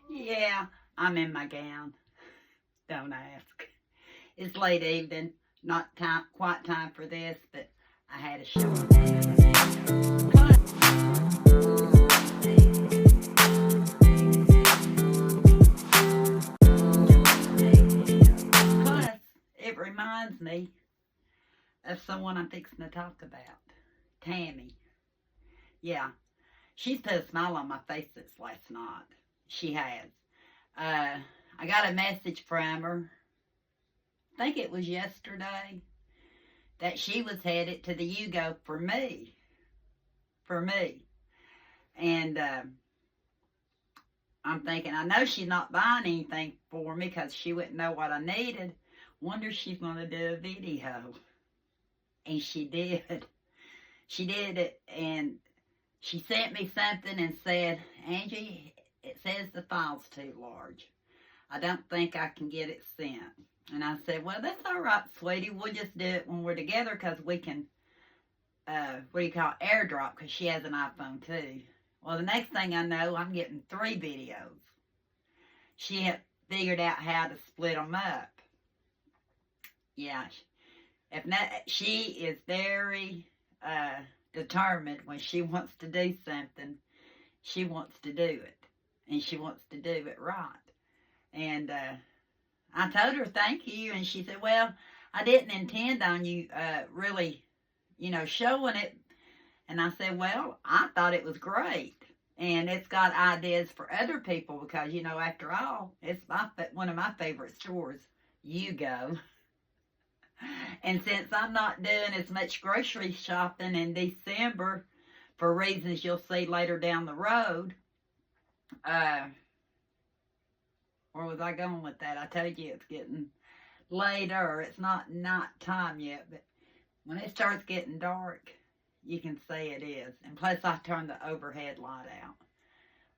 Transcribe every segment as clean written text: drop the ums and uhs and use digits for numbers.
Yeah, I'm in my gown. Don't ask. It's late evening. Not time, quite time for this, but I had a shower. Plus, it reminds me of someone I'm fixing to talk about. Tammy. Yeah, she's put a smile on my face since last night. She has. I got a message from her, I think it was yesterday, that she was headed to the UGO for me. For me. And I'm thinking, I know she's not buying anything for me because she wouldn't know what I needed. Wonder if she's going to do a video. And she did. She did it, and she sent me something and said, Angie, it says the file's too large. I don't think I can get it sent. And I said, well, that's all right, sweetie. We'll just do it when we're together because we can, airdrop, because she has an iPhone too. Well, the next thing I know, I'm getting 3 videos. She had figured out how to split them up. Yeah, if not, she is very determined when she wants to do something. She wants to do it, and she wants to do it right. And I told her thank you, and she said, well, I didn't intend on you really, showing it. And I said, well, I thought it was great. And it's got ideas for other people because, after all, it's one of my favorite stores, UGO. And since I'm not doing as much grocery shopping in December for reasons you'll see later down the road, where was I going with that? I told you it's getting later. It's not night time yet, but when it starts getting dark, you can see it is. And plus, I turned the overhead light out.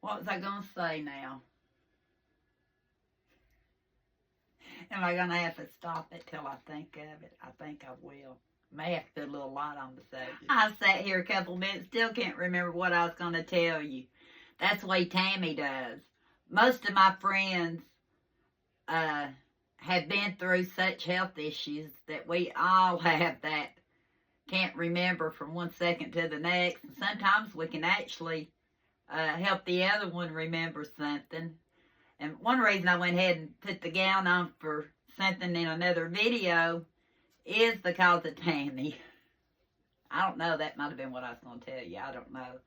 What was I going to say now? Am I going to have to stop it till I think of it? I think I will. May have to put a little light on the subject. I sat here a couple minutes, still can't remember what I was going to tell you. That's the way Tammy does. Most of my friends have been through such health issues that we all have that can't remember from one second to the next. And sometimes we can actually help the other one remember something. And one reason I went ahead and put the gown on for something in another video is because of Tammy. I don't know, that might have been what I was going to tell you. I don't know.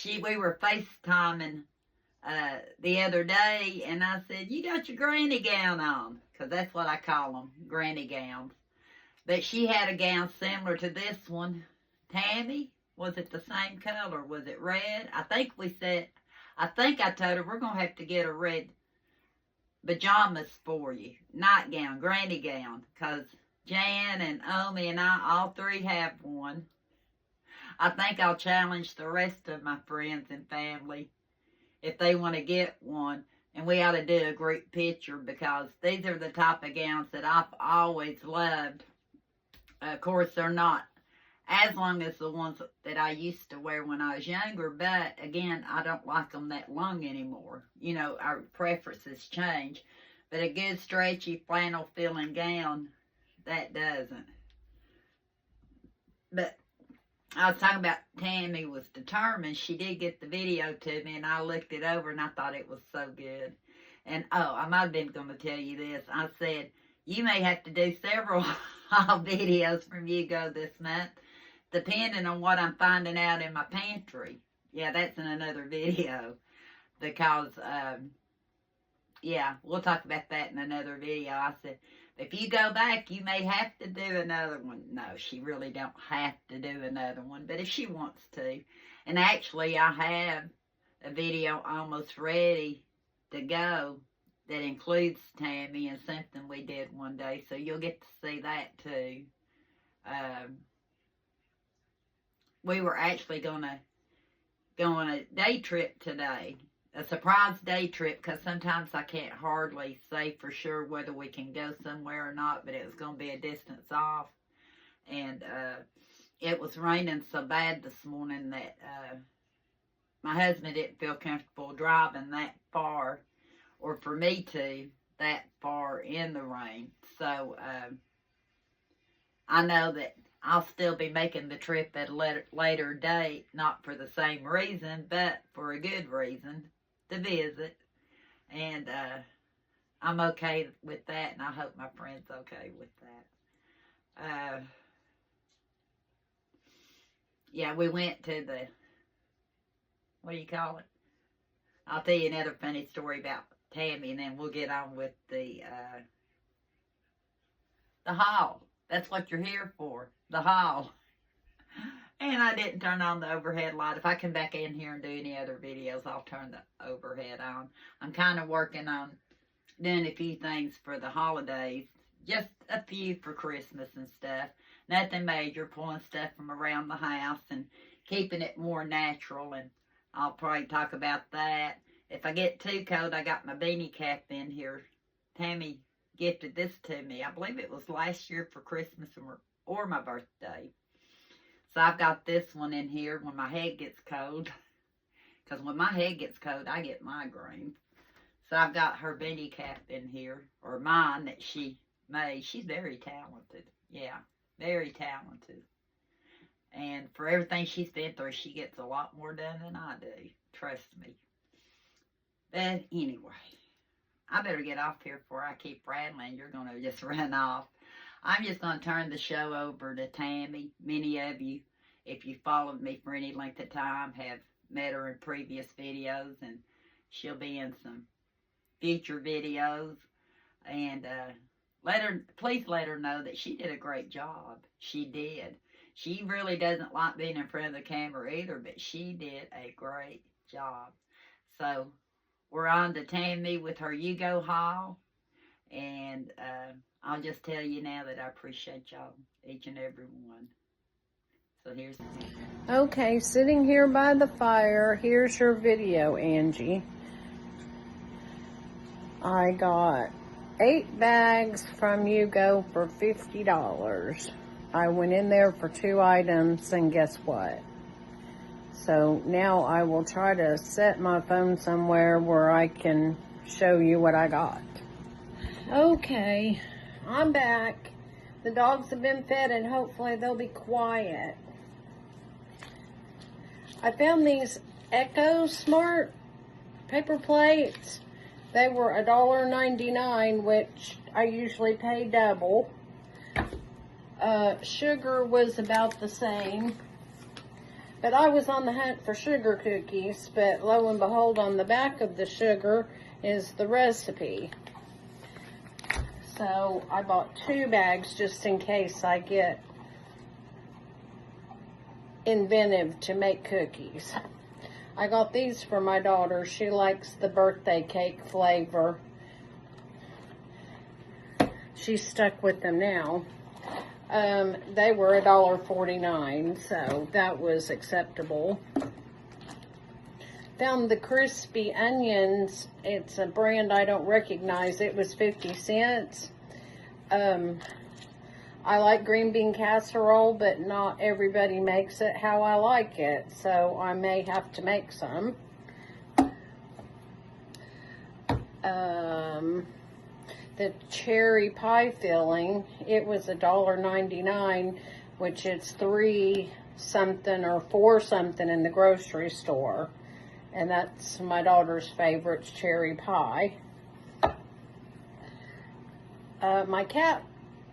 We were FaceTiming the other day, and I said, you got your granny gown on, because that's what I call them, granny gowns. But she had a gown similar to this one. Tammy, was it the same color? Was it red? I think I told her we're going to have to get a red pajamas for you. Nightgown, granny gown, because Jan and Omi and I, all 3 have one. I think I'll challenge the rest of my friends and family if they want to get one. And we ought to do a group picture because these are the type of gowns that I've always loved. Of course, they're not as long as the ones that I used to wear when I was younger. But, again, I don't like them that long anymore. Our preferences change. But a good stretchy flannel filling gown, that doesn't. But I was talking about Tammy was determined. She did get the video to me, and I looked it over, and I thought it was so good. And, I might have been going to tell you this. I said, you may have to do several videos from UGO this month, depending on what I'm finding out in my pantry. Yeah, that's in another video. Because, we'll talk about that in another video. I said, if you go back, you may have to do another one. No, she really don't have to do another one, but if she wants to. And actually, I have a video almost ready to go that includes Tammy and something we did one day, so you'll get to see that too. We were actually going to go on a day trip today. A surprise day trip, because sometimes I can't hardly say for sure whether we can go somewhere or not, but it was going to be a distance off. And it was raining so bad this morning that my husband didn't feel comfortable driving that far. or for me to, that far in the rain. So I know that I'll still be making the trip at a later date, not for the same reason, but for a good reason, to visit. And I'm okay with that, and I hope my friend's okay with that. Yeah, we went to the, what do you call it? I'll tell you another funny story about Tammy, and then we'll get on with the haul. That's what you're here for, the haul. And I didn't turn on the overhead light. If I come back in here and do any other videos, I'll turn the overhead on. I'm kind of working on doing a few things for the holidays. Just a few for Christmas and stuff. Nothing major, pulling stuff from around the house and keeping it more natural. And I'll probably talk about that. If I get too cold, I got my beanie cap in here. Tammy gifted this to me. I believe it was last year for Christmas or my birthday. So I've got this one in here when my head gets cold. Because when my head gets cold, I get migraines. So I've got her beanie cap in here, or mine that she made. She's very talented. Yeah, very talented. And for everything she's been through, she gets a lot more done than I do. Trust me. But anyway, I better get off here before I keep rattling. You're going to just run off. I'm just going to turn the show over to Tammy. Many of you, if you followed me for any length of time, have met her in previous videos, and she'll be in some future videos. And please let her know that she did a great job. She did. She really doesn't like being in front of the camera either, but she did a great job. So we're on to Tammy with her UGO haul. And I'll just tell you now that I appreciate y'all, each and every one. So here's the video. Okay, sitting here by the fire, here's your video, Angie. I got 8 bags from UGO for $50. I went in there for 2 items, and guess what? So now I will try to set my phone somewhere where I can show you what I got. Okay, I'm back. The dogs have been fed, and hopefully they'll be quiet. I found these Echo Smart paper plates. They were $1.99, which I usually pay double. Sugar was about the same. But I was on the hunt for sugar cookies, but lo and behold, on the back of the sugar is the recipe. So I bought 2 bags just in case I get inventive to make cookies. I got these for my daughter. She likes the birthday cake flavor. She's stuck with them now. They were $1.49, so that was acceptable. Found the crispy onions. It's a brand I don't recognize. It was 50 cents. I like green bean casserole, but not everybody makes it how I like it, so I may have to make some. The cherry pie filling, it was $1.99, which is 3 something or 4 something in the grocery store. And that's my daughter's favorite, cherry pie. My cat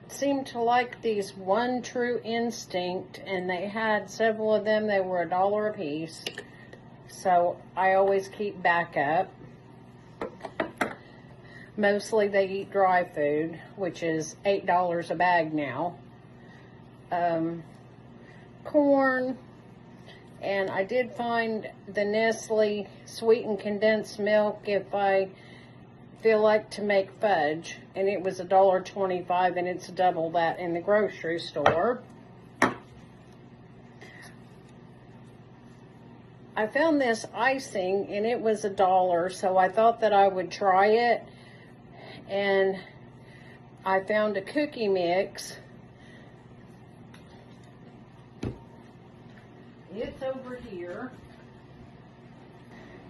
seemed to like these One True Instinct, and they had several of them. They were $1 a piece, so I always keep backup. Mostly they eat dry food, which is $8 a bag now. Corn, and I did find the Nestle sweetened condensed milk if I feel like to make fudge, and it was $1.25, and it's double that in the grocery store. I found this icing, and it was $1, so I thought that I would try it. And I found a cookie mix. It's over here.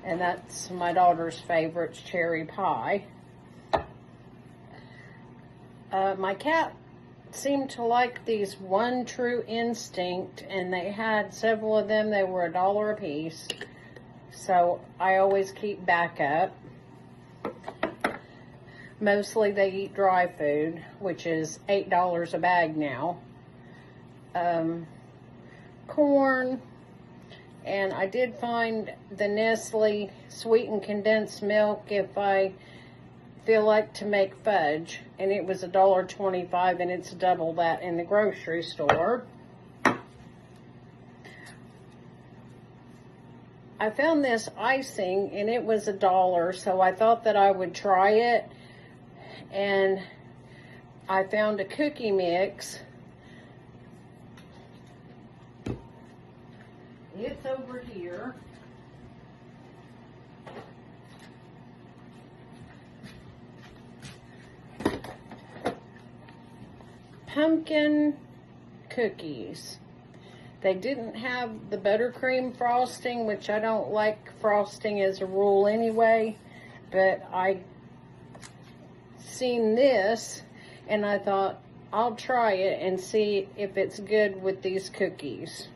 And that's my daughter's favorite, cherry pie. My cat seemed to like these One True Instinct, and they had several of them. They were $1 a piece. So I always keep backup. Mostly they eat dry food, which is $8 a bag now. Corn, and I did find the Nestle sweetened condensed milk if I feel like to make fudge, and it was $1.25, and it's double that in the grocery store. I found this icing, and it was $1, so I thought that I would try it, and I found a cookie mix. It's over here. Pumpkin cookies. They didn't have the buttercream frosting, which I don't like frosting as a rule anyway, but I seen this and I thought I'll try it and see if it's good with these cookies.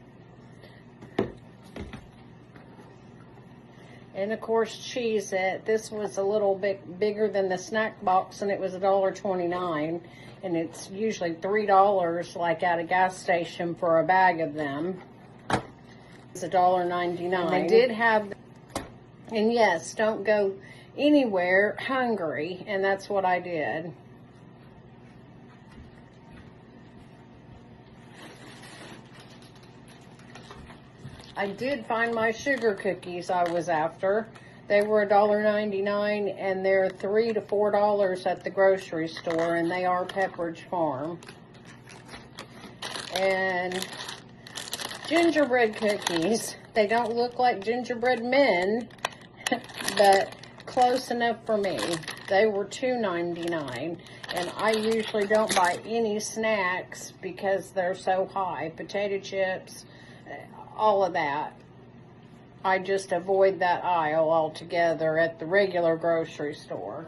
And of course, Cheez-It. This was a little bit bigger than the snack box, and it was $1.29, and it's usually $3 like at a gas station for a bag of them. It's $1.99. And they did have, and yes, don't go anywhere hungry, and that's what I did. I did find my sugar cookies I was after. They were $1.99, and they're $3 to $4 at the grocery store, and they are Pepperidge Farm. And gingerbread cookies. They don't look like gingerbread men, but close enough for me. They were $2.99, and I usually don't buy any snacks because they're so high. Potato chips, all of that. I just avoid that aisle altogether at the regular grocery store.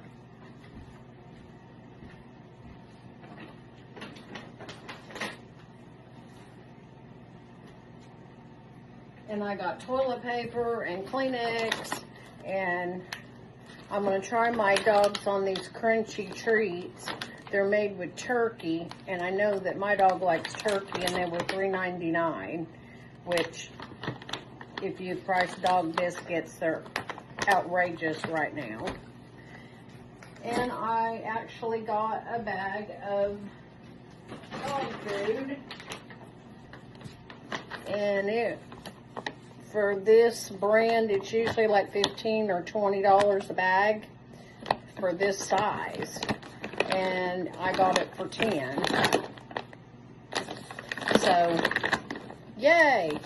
And I got toilet paper and Kleenex, and I'm going to try my dogs on these crunchy treats. They're made with turkey, and I know that my dog likes turkey, and they were $3.99, which, if you price dog biscuits, they're outrageous right now. And I actually got a bag of dog food, and for this brand, it's usually like $15 or $20 a bag for this size, and I got it for $10. So, yay!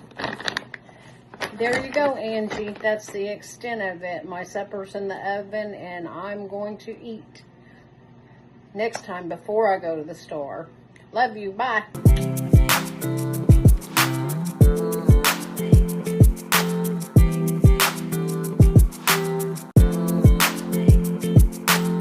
There you go, Angie. That's the extent of it. My supper's in the oven, and I'm going to eat next time before I go to the store. Love you. Bye.